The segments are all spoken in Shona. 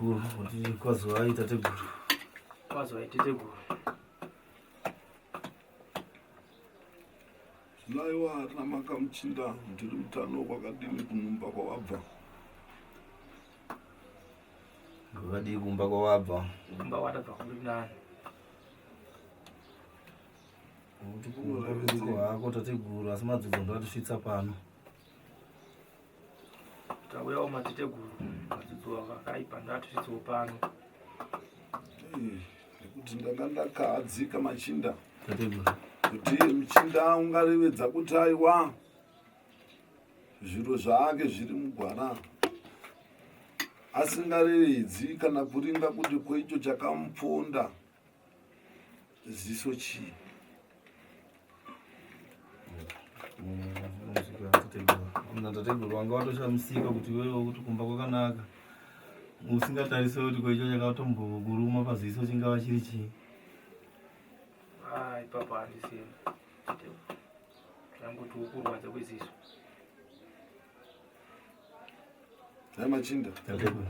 guru kuti kwazo aita teguru. Kwazo aita teguru. Laiwa na makamchinda ndiri mutano kwakadini kunumba kwawabva. Kwakadini kumba kwawabva. Kumba wadabva kunani. Kuti kumba kuko hako tateguru asi madzodzo ndatisvitsa pano. Tauyawo matiteguru. Madzidzowa vakaipa ndatisvitsawo pano. Nekuti ndanga ndakahadzika machinda. Tateguru. Kuti muchinda ungarevedza kuti aiwa zviro zvake zviri mugwara asingarevedzi kana kuringa kuti kweicho chakamupfonda ziso chii. Tateguru wanga watoshamusika kuti wewe kuti kumba kwakanaka usingatarise kuti kweicho chakatomboguruma paziso chingava chiri chii. Ipapa handisini. Zvanguti ukurwadza kweziso. Hai machinda. Tateguru.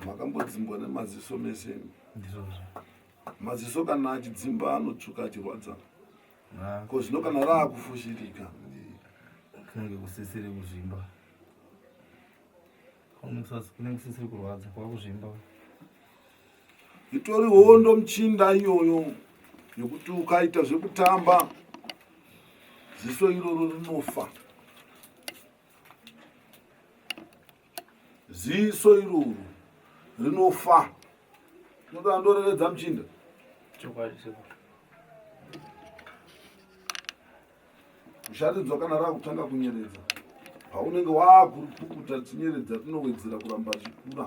Makambodzimbwa nemaziso mese. Ndizvo. Maziso kana achidzimba anotsvuka achirwadza. Ko zvino kana raakufushirika kunenge kusisiri kuzvimba. Kunenge kusisiri kurwadza kwakuzvimba. Itori hondo muchinda iyoyo yokuti ukaita zvekutamba ziso iroro rinofa. Ziso iroro rinofa. Ndoda ndorevedza muchinda. Chokwadi seko. Usharidzwa kana rakutanga kunyeredza. Paunenge wakurupukuta tinyeredza tinowedzera kuramba zvikura.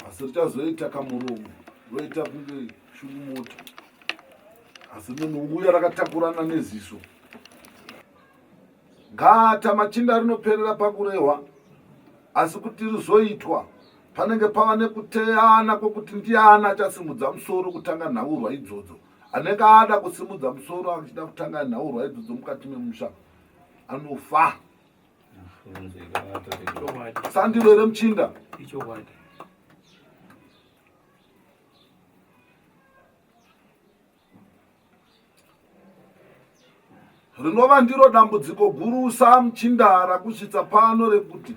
Asi richazoita kamuromo. Roita kunge shurumota. Asi munhu uya rakatakurana neziso. Ngata machinda rinoperera pakurehwa. Asi kuti rizoitwa panenge pava nekuteyana kwokuti ndiani achasimudza musoro kutanga nhaurwa idzodzo. Anenge ada kusimudza musoro achida kutanga nhaurwa idzodzo mukati memusha anofa. Sandiro ere muchinda. Ichokwadi. Rinova ndiro dambudziko gurusa muchinda rakusvitsa pano rekuti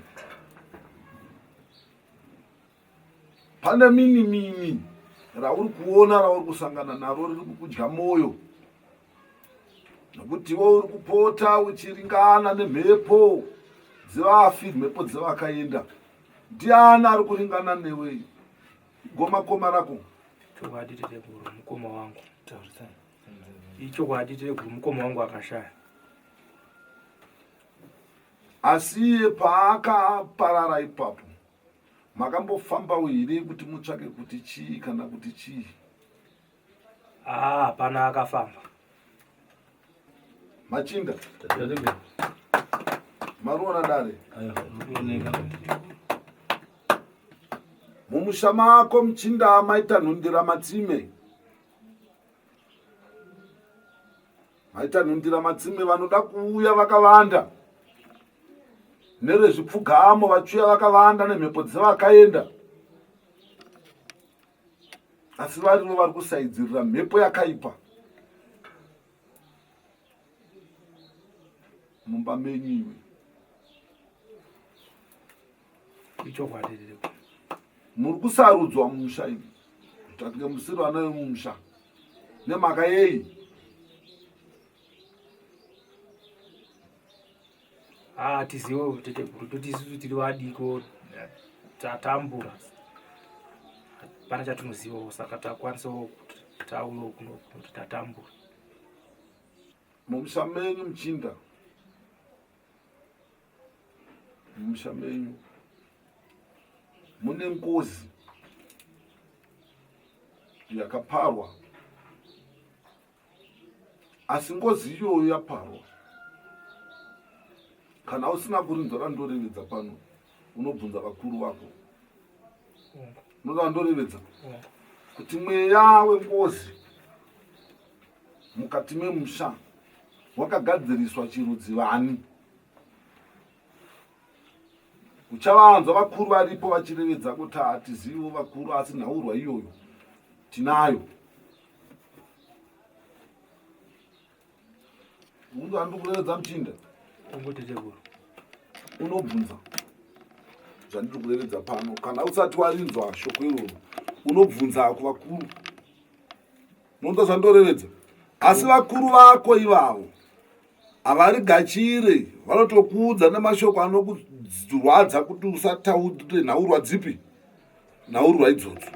pane mini rauri kuona rauri kusangana naro riri kukudya mwoyo. Nokuti iwe uri kupota uchiringana nemhepo dzevafi, mhepo dzevakaenda. Ndiani ari kuringana newe? Gomakoma rako. Chokwadi tateguru mukoma wangu. Ichokwadi tateguru mukoma wangu akashaya. Asi iye paakaparara ipapo makambofamba here kuti mutsvake kuti chii kana kuti chii? Hapana akafamba. Machinda. Tateguru. Maruona dare. Ayo. Mumusha mako muchinda maita nhundira matsime. Maita nhundira matsime vanoda kuuya vakawanda. Nerezvipfugamo vachiuya vakawanda nemhepo dzevakaenda. Asi varivo vari kusaidzirira mhepo yakaipa. Mumba menyu iwe. Ichokwadi tateguru. Muri kusarudzwa mumusha iwe. Kutange musiri vanayo mumusha. Nemhaka yei? Tiziwo tateguru totisisu tiri vadiko tatambura. Pana chatinozivawo saka takwanisawo kuti tauyawo kuti tatambura. Mumusha menyu muchinda. Mumusha menyu mune ngozi yakaparwa. Asi ngozi iyoyo yaparwa. Kana usina kurinzwa ndorevedza pano unobvunza vakuru vako. Unoda ndorevedza kuti mweya wengozi mukati memusha wakagadziriswa chirudzi vani. uchavanzwa vakuru varipo vachirevedza kuti hatizivo vakuru asi nhaurwa iyoyo tinayo. Mundu andikurevedza muchinda unobvunza zvandiri kurevedza pano. Kana usati warinzwa shoko iroro unobvunza kuvakuru, unonzwa zvandorevedza. Asi vakuru vako ivavo havari gachire, vanotokuudza nemashoko anokurwadza kuti usataure nhaurwa dzipi, nhaurwa idzodzo.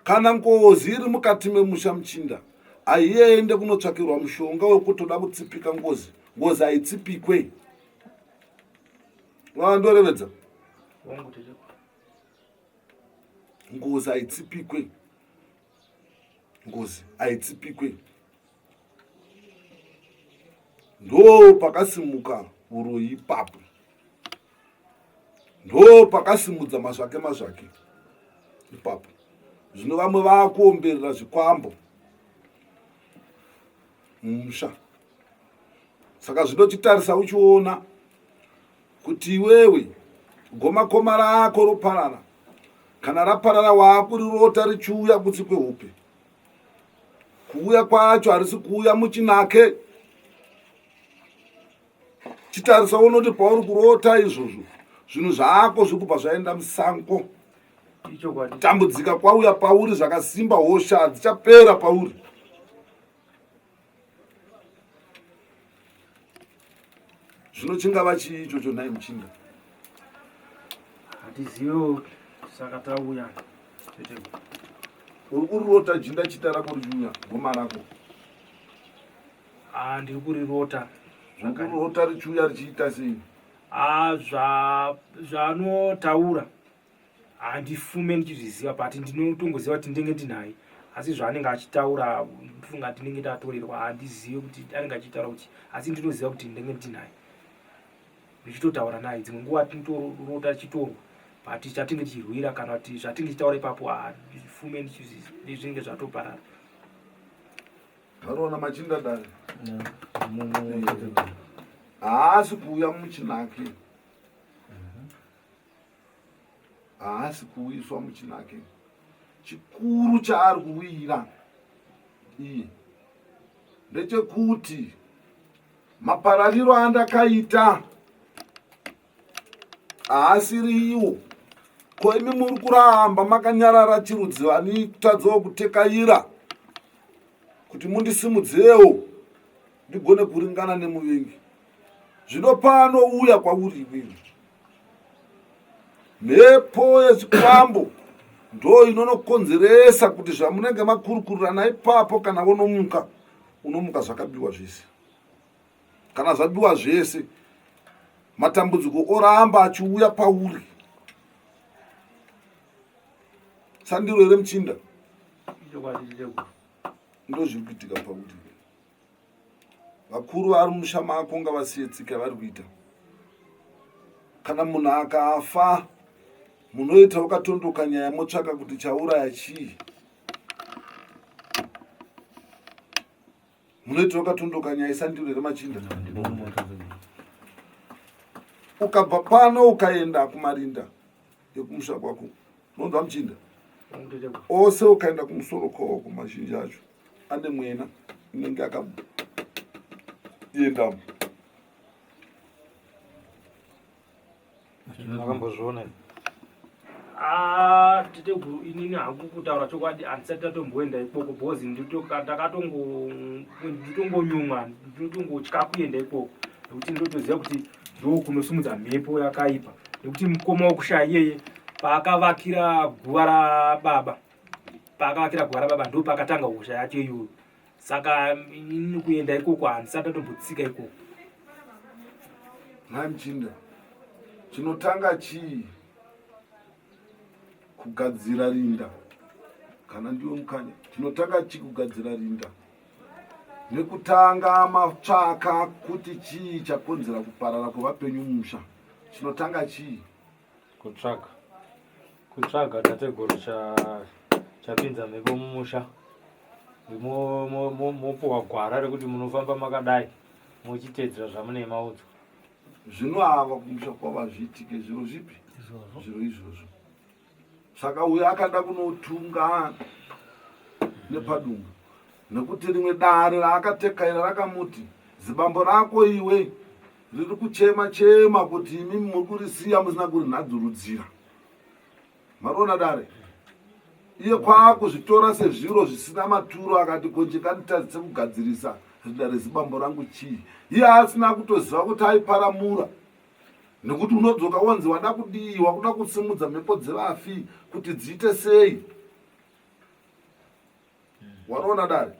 Kana ngozi iri mukati memusha muchinda, haiende kunotsvakirwa mushonga wekutoda kutsipika ngozi. Ngozi haitsipikwe. Vandorevedza ngozi haitsipikwe, ngozi haitsipikwe. Ndo pakasimuka uroyi ipapo, ndo pakasimudza mazvake ipapo. Zvino vamwe vakuomberera zvikwambo mumusha. Saka zvinochitarisa uchiona kuti iwewe gomakoma rako roparara. Kana raparara wakurirota richiuya kutsi kwehope, kuuya kwacho harisi kuuya muchinake. Chitarisa unoti pauri kurota izvozvo zvinhu zvako zvikubva zvaenda musango. Tambudzika kwauya pauri zvakasimba, hosha dzichapera pauri. Zvino chingava chii ichocho nhai muchinda? hatizivo saka tauya. Uri kurirota jinda chita rako richiuya, goma rako? Ndiri kurirota. Zvokurirota richiuya richiita sei? Zvanotaura handifume ndichizviziva, but ndinotongoziva kuti ndinenge ndinaye. Asi zvaanenge achitaura funga ndinenge ndatorerwa, handizivi kuti anenge achitaura kuti, asi ndinoziva kuti ndinenge ndinaye. Ndichitotaura naye dzimwe nguva tinotorota chitorwa, but chatinge tichirwira kana kuti zvatinge tichitaura ipapo handifume ndichizviziva zvinenge zvatoparara. Taroona machinda dai haasi kuuya muchinake, haasi kuuyiswa muchinake. Chikuru chaari kuwira iye ndechekuti maparariro andakaita haasiri iwo. Ko imi muri kuramba makanyarara chirudzi vani kutadzawo kutekaira kuti mundisimudzewo ndigone kuringana nemuvengi. Zvino pano uya kwauri iwewe, mhepo yechikwambo ndo inonokonzeresa kuti zvamunenge makurukurirana ipapo kana unomuka zvakabiwa zvese. Kana zvabiwa zvese matambudziko oramba achiuya pauri. Sandiro here muchinda? Ndo zviri kuitika pauri. Vakuru vari mumusha mako ngavasiye tsika vari kuita. Kana munhu akafa munoita ukatondoka nyaya motsvaka kuti chauraya chii. Munoita ukatondoka nyaya isandiro here machinda? Ukabva pano ukaenda kumarinda ekumusha kwako, unonzwa muchinda? Ose ukaenda kumusoro kwako mazhinji acho ane mwena inenge akaendamo. Makambozviona? Teteguru inini hangu kutaura chokwadi handisati ndatomboenda ikoko because nditongonyumwa, ndinotongotya kuenda ikoko nekuti ndotoziva kuti ndokunosimudza mhepo yakaipa. Nekuti mukoma wokusha iyeye paakavakira guva rababa ndo pakatanga hosha yacho iyoyo. Saka inini kuenda ikoko handisati ndatombotsika ikoko. Nhai muchinda, chinotanga chii? Kugadzira rinda. Kana ndiwo mukanya, chinotanga chii kugadzira rinda? Nekutanga matsvaka kuti chii chakonzera kuparara kwevapenyu mumusha. Chinotanga chii? Kutsvaga tateguru chapinza mhepo mumusha. Mopuwa gwara rekuti munofamba makadai muchiteedzera zvamunei maudzwa. Zvino ava kumusha kwava zviitike zviro zvipi? zviro izvozvo. Saka uyo akada kunotunga nepadumbu nekuti rimwe dare raakatekaira rakamuti zibambo rako iwe riri kuchema kuti imi muri kurisiya musina kurinadzurudzira. Marona dare iye kwaakuzvitora sezviro zvisina maturo akati konjekanditadzise kugadzirisa dare zibambo rangu chii. Iye asina kutoziva kuti aiparamura nekuti unodzoka wonzi wada kudiwa kuda kusimudza mhepo dzevafi kuti dziite sei. Waraona dare.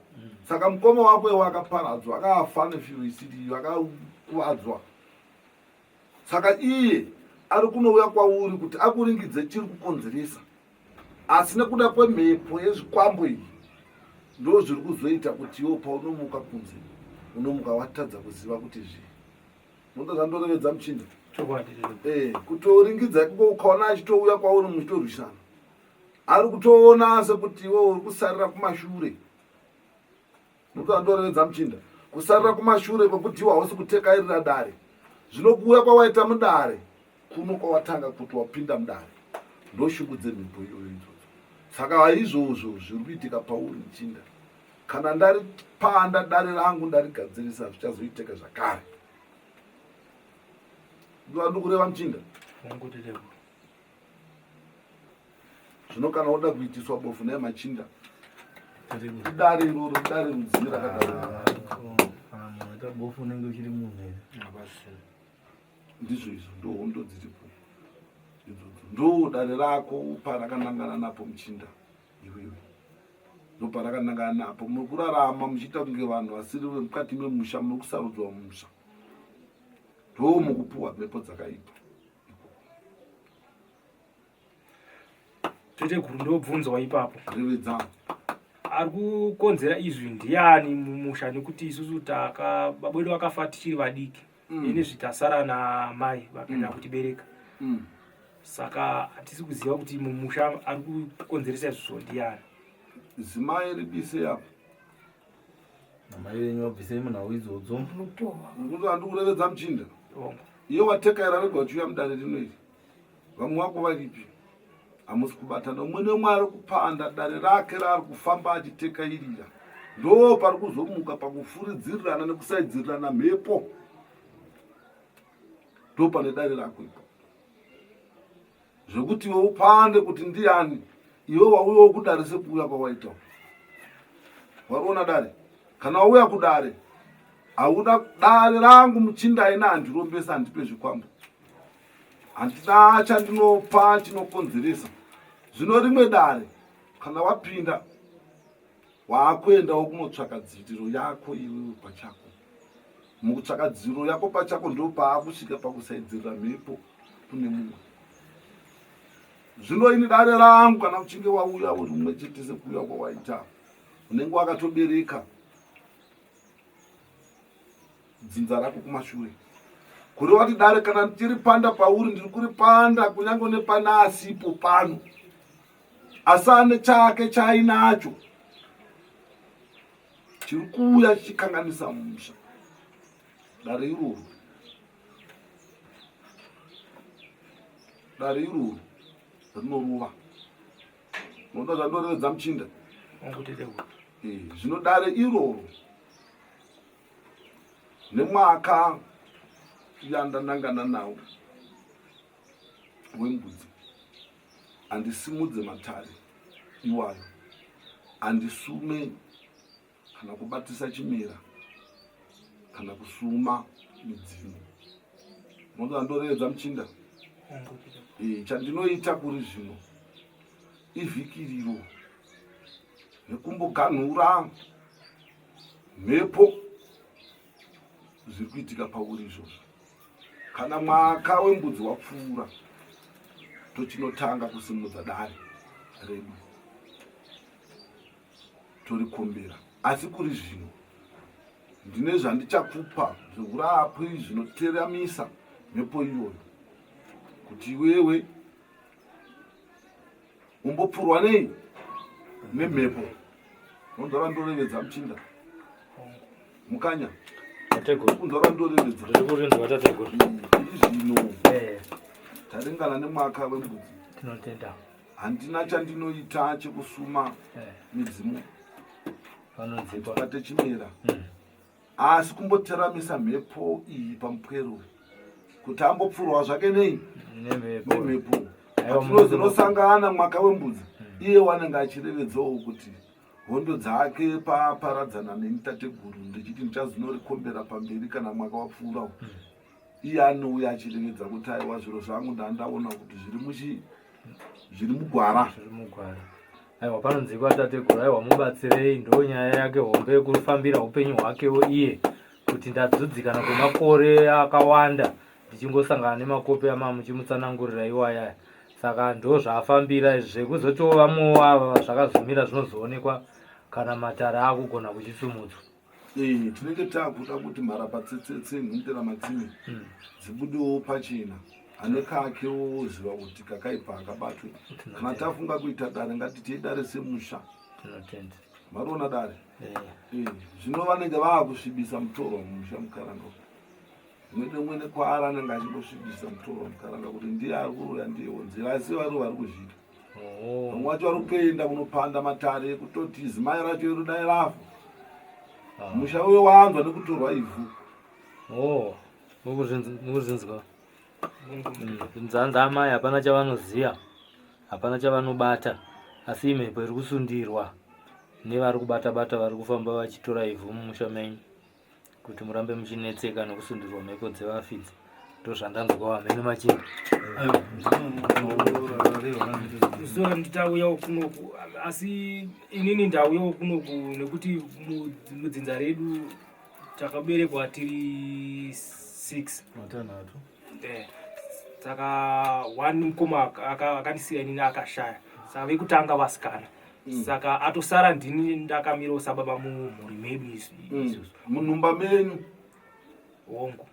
Saka mukoma wako iwe akaparadzwa akafa nefiroisidi akakuvadzwa. Saka iye ari kunouya kwauri kuti akuringidze chiri kukonzeresa. Asi nekuda kwemhepo yezvikwambo iyi ndo zviri kuzoita kuti iwo paunomuka kunze unomuka watadza kuziva kuti zvii. Ndo zvandorevedza muchinda. Kutoringidza iko ukaona achitouya kwauri muchitorwisana. Ari kutoona sekuti iwe uri kusarira kumashure. Ndo zvandorevedza muchinda. Kusarira kumashure kwekuti iwe hausi kutekairira dare. Zvino kuuya kwawaita mudare kuno kwawatanga kuti wapinda mudare. Ndo shungu dzemhepo iyoyo idzodzo. Saka izvozvo zviri kuitika pauri muchinda. Kana ndaripanda dare rangu ndarigadzirisa zvichazoiteka zvakare. Ndokureva muchinda. Zvino kana woda kuitiswa bofu naye machinda dare iroro dare rudzii rakadaro bofu unenge uchiri munhu here. Ndizvo izvo ndo hondo dziripo idzodzo. Ndo dare rako parakanangana napo muchinda iwewe. Ndo parakanangana napo muri kurarama muchiita kunge vanhu vasiri mukati memusha muri kusarudzwa mumusha. Ndo mukupuwa mhepo dzakaipa. Tete guru ndobvunzwa ipapo. Revedza. Ari kukonzera izvi ndiani mumusha nekuti isusu baba vedu vakafa tichiri vadiki. Ine zvitasara namai vakaenda kutibereka. Saka hatisi kuziva kuti mumusha ari kukonzeresa izvozvo ndiani. Zimai ribise yapo. Namai venyu vabvisei munhau idzodzo. Ngokuti handikurevedza muchinda. Iyo watekaira rega uchiuya mudare rino iri. Vamwe vako varipi? Hamusi kubatana. Umwe nemwe ari kupanda dare rake raari kufamba achitekairira. Ndo pari kuzomuka pakufuridzirirana nekusaidzirirana mhepo. Ndo pane dare rako ipo. Zvekuti iwe upande kuti ndiani iwe wauyawo kudare sekuuya kwawaitawo. Wariona dare? Kana wauya kudare hauna dare rangu muchinda aina handirombesa handipe zvikwambo. Handina chandinopa chinokonzeresa. Zvino rimwe dare kana wapinda waakuendawo kunotsvaka dziro yako iwewe pachako. Mukutsvaka dziro yako pachako ndo paakusvika pakusaidzirira mhepo kune mumwe. Zvino ini dare rangu kana uchinge wauya uri umwe chete sekuuya kwawaita unenge wakatobereka dzinza rako kumashure. Kureva kuti dare kana tiri panda pauri ndiri kuripanda kunyange nepana asipo pano. Asane chake chainacho chiri kuuya chichikanganisa mumusha. Dare iroro. Dare iroro rinorova. Noda zvandorevedza muchinda. Zvino dare iroro nemwaka yandanangana nawo wembudzi handisimudze matare iwayo, handisume kana kubatisa chimera kana kusuma midzimu. Noda ndorevedza muchinda. Chandinoita kuri zvino ivhikiriro nekumboganhura mhepo zviri kuitika pauri izvozvo. Kana mwaka wembudzi wapfuura tochinotanga kusimudza dare redu torikombera. Asi kuri zvino ndine zvandichakupa zveurapwi zvinoteramisa mhepo iyoyo kuti iwewe umbopfurwa nei nemhepo. Nondora ndorevedza muchinda. Mukanya tateguru kundora ndorevedza zvino zvino taringana nemwaka wembudzi. Tinotenda. Handina chandinoita chekusuma midzimu pakate chimera. Asi kumboteramisa mhepo iyi pamupwero kuti ambopfurwa zvake nei nemhepo. Patinozinosangana mwaka wembudzi, iye wanenge achirevedzawo kuti hondo dzake paparadzana nemitateguru ndechiti ndichazinorikombera pamberi kana mwaka wapfuura. Iye anouya achirevedza kuti aiwa zviro zvangu ndandaona kuti zviri mugwara. Aiwa panonzikwa tateguru, aiwa mubatsirei, ndo nyaya yake hombe kufambira upenyu hwakewo iye kuti ndadzodzikana kwemakore akawanda ndichingosangana nemakope amama muchimutsanangurira iwaya. Saka ndo zvaafambira izvi zvekuzotova muwava zvakazumira zvinozoonekwa kana matara akugona kuchisumudzwa. Tinenge takuda kuti mharapatsetsetse nhundira madzime dzibudewo pachena. Ane kakewo ziva kuti kakaipa akabatwe. Kana tafunga kuita dare ngatitei dare semusha. Mariona dare? Zvino vanenge vaakusvibisa mutoro mumusha mukaranga. Mwene kwaara anenge achingosvibisa mutoro mukaranga kuti ndiye ari kuroya ndiyewo nzira, asi vari kuzvita. Vamwe vacho vari kuenda kunopanda matare kutoti zimai racho irudai rafa. Musha uyo waanzwa nekutorwa ivhu. Mukuzvinzwa nzanza amai hapana chavanoziya, hapana chavanobata, asi imhepo iri kusundirwa nevari kubata-bata vari kufamba vachitora ivhu mumusha menyu kuti murambe muchinetseka nekusundirwa mhepo dzevafidzi. Ndozvandanzwa hamene Machinda. Zuva nditauyawo kunoku, asi inini ndauyawo kunoku nekuti mudzinza redu takaberekwa tiri 6. Saka one Mukoma akandisiya inini akashaya. Saka vekutanga vasikana. Saka atosara ndini ndakamirawo sababa mumhuri medu izvozvo. Munhumba menyu Wangu.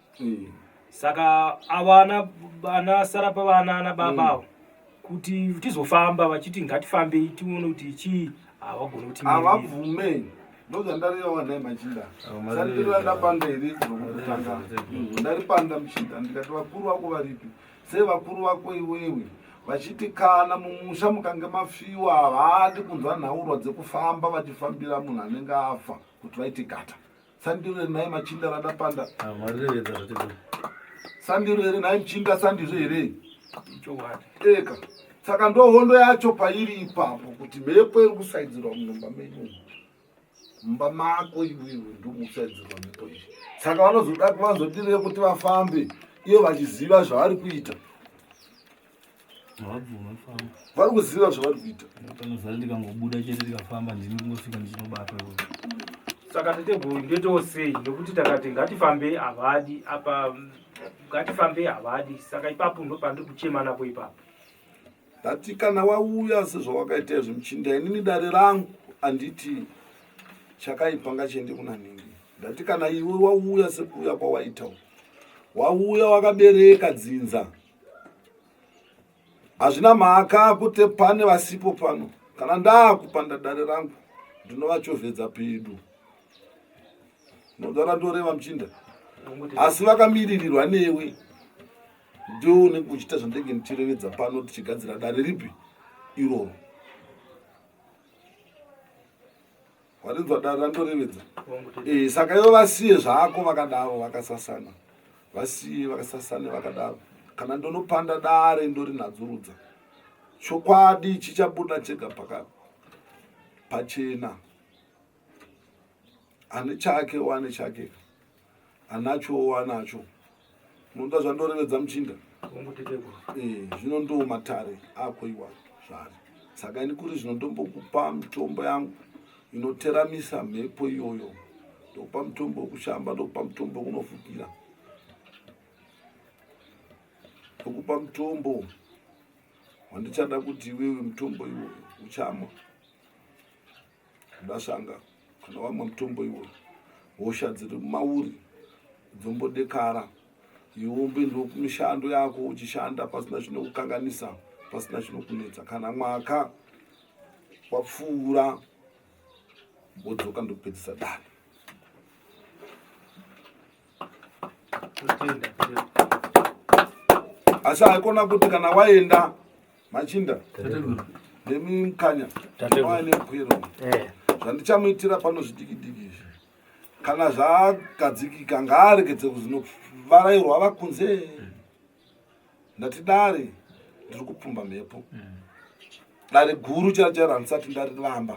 Saka avana sara pavana nababa kuti tizofamba vachiti ngatifambei tione kuti chii havagona kuti havabvume. Ndozvandarewa naye Machinda. Sandira ndapanda here kutanga. Ndaripanda Muchinda ndikati vakuru vako varipi? Sei vakuru vako iwewe vachiti kana mumusha mukange mafiwa havadi kunzwa nhaurwa dzekufamba vachifambira munhu anenge afa kuti vaite gata. Sandiro here naye Machinda randapanda. Sandiro here naye Muchinda, sandiro here. Eka. Saka ndo hondo yacho pairi ipapo kuti mhepo iri kusaidzirwa munhumba menyu. Mumba mako iwewe ndomusaidzirwa mhepo iyi. Saka vanozoda kuvanzodirire kuti vafambe iyo vachiziva zvavari kuita. Vari kuziva zvavari kuita. Ndikangobuda chete ndikafamba ndini kungosvika ndichinobata. Saka tateguru ndetosei nekuti takati ngatifambe havadi apa ngatifambe havadi. Saka ipapo ndo pandiri kuchema napo ipapo. Ndati kana wauya sezvawakaita zvemuchinda, inini dare rangu anditi chakaipa ngachiende kuna ningi. Ndati kana iwe wauya sekuuya kwawaitawo, wauya wakabereka dzinza, hazvina mhaka kuti pane vasipo pano. Kana ndaakupanda dare rangu ndinovachovhedza pedu. Nodara ndoreva Muchinda. Asi vakamiririrwa newe ndio unenge uchita zvandenge ndichirevedza pano tichigadzira dare ripi iroro. Warinzwa dare randorevedza. Saka ivo vasiye zvako vakadaro vakasasana. Vasiye vakasasane vakadaro. Kana ndonopanda dare ndorinadzurudza. Chokwadi chichabuda chega pachena. Ane chake wane chake. Anacho wanacho. Munonda zvandorevedza Muchinda. Zvino ndo matare ako iwacho zvari. Saka ini kuri zvino ndombokupa mitombo yangu inoteramisa mhepo iyoyo. Ndokupa mutombo wekushamba, ndokupa mutombo unofukira. Ndokupa mutombo wandichada kuti iwewe mutombo iwoyo uchamwa. Ndashanga kana wamwa mutombo iwoyo hosha dziri mumauri dzombodekara. Iwombe ndo mishando yako uchishanda pasina zvinokukanganisa, pasina zvinokunetsa. Kana mwaka wapfuura wodzoka ndopedzisa dare. asi haikona kuti kana waenda Machinda nemimukanya waine mpwero zvandichamuitira pano zvidikidiki izvi kana zvagadzikika ngaaregedze kuzinovarairwa vakunze ndati dare ndiri kupfumba mhepo dare guru chaichaira ndisati ndariramba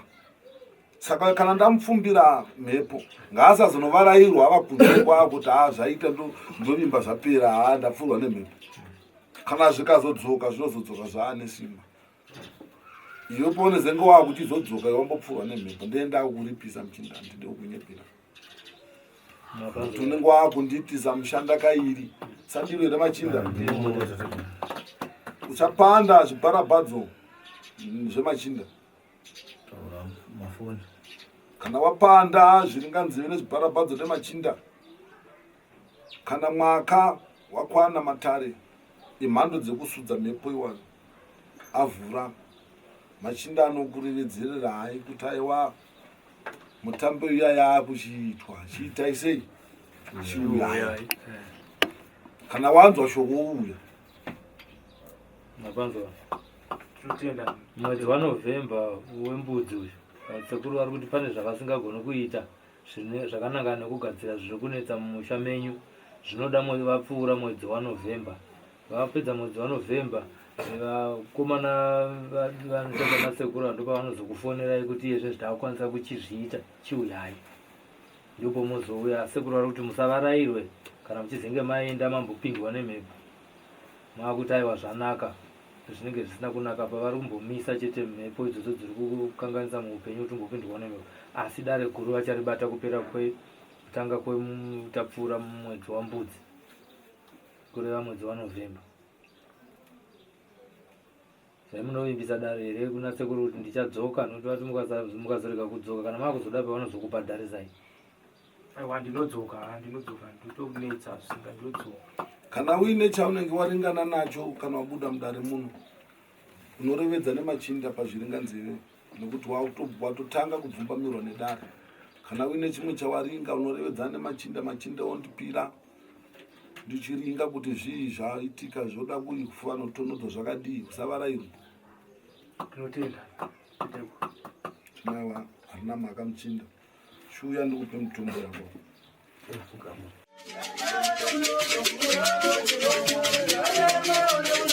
saka kana ndamupfumbira mhepo ngaasazonovarairwa vakunze kwavo kuti zvaita ndovimba zvapera ndapfurwa nemhepo kana zvikazodzoka zvinozodzoka zvaane simba iwe pone zengo wako uchizodzoka iwambopfurwa nemhepo ndienda kuripisa Muchinda ndide kunyepera kuti unenge wakunditisa mushanda kairi sandiro ere Machinda uchapanda zvibharabadzo zvemachinda kana wapanda zviringanzive nezvibharabadzo nemachinda kana mwaka wakwana matare imhando dzekusudza mhepo iwana avhura Machinda anokurevedzerera hai kuti aiwa mutambo uya yakuchiitwa chiitai sei chiuya kana wanzwa shoko uya mapanzwa mwedzi waNovemba wembudzi uyu sekuru vari kuti pane zvavasingagoni kuita zvakanangana nekugadzira zviri kunetsa mumusha menyu zvinoda vapfuura mwedzi waNovemba vapedza mwedzi waNovemba vakomana vanoshanda nasekuru ndo pavanozokufonerai kuti iye zvezvitakakwanisa kuchizviita chiuyai ndipo muzouya sekuru vari kuti musavarairwe kana muchizenge maenda mambopindwa nemhepo mwakuti aiwa zvanaka zvinenge zvisina kunaka pavari kumbomisa chete mhepo idzodzo dziri kukanganisa muupenyu kuti umbopindwa nemhepo asi dare guru vacharibata kupera kutanga kwetapfuura mwedzi wambudzi kureva mwedzi waNovemba zvaimunovimbisa dare here kuna sekuru kuti ndichadzoka nokuti mukazorega kudzoka kana makuzoda pavanozokupa dhare zai aiwa ndinodzoka ndinotokunetsa zvisinga ndinodzoka kana uine chaunenge waringana nacho kana wabuda mudare muno unorevedza neMachinda pazviringanzive nokuti watotanga kubvumbamirwa nedare kana uine chimwe chawaringa unorevedza neMachinda Machinda ondipira ndichiringa kuti zvii zvaitika zvoda kufa notonodzo zvakadii usavarairwa tinotenda tinaiwa harina mhaka Muchinda shuya ndikupe mutombo yako Thank you.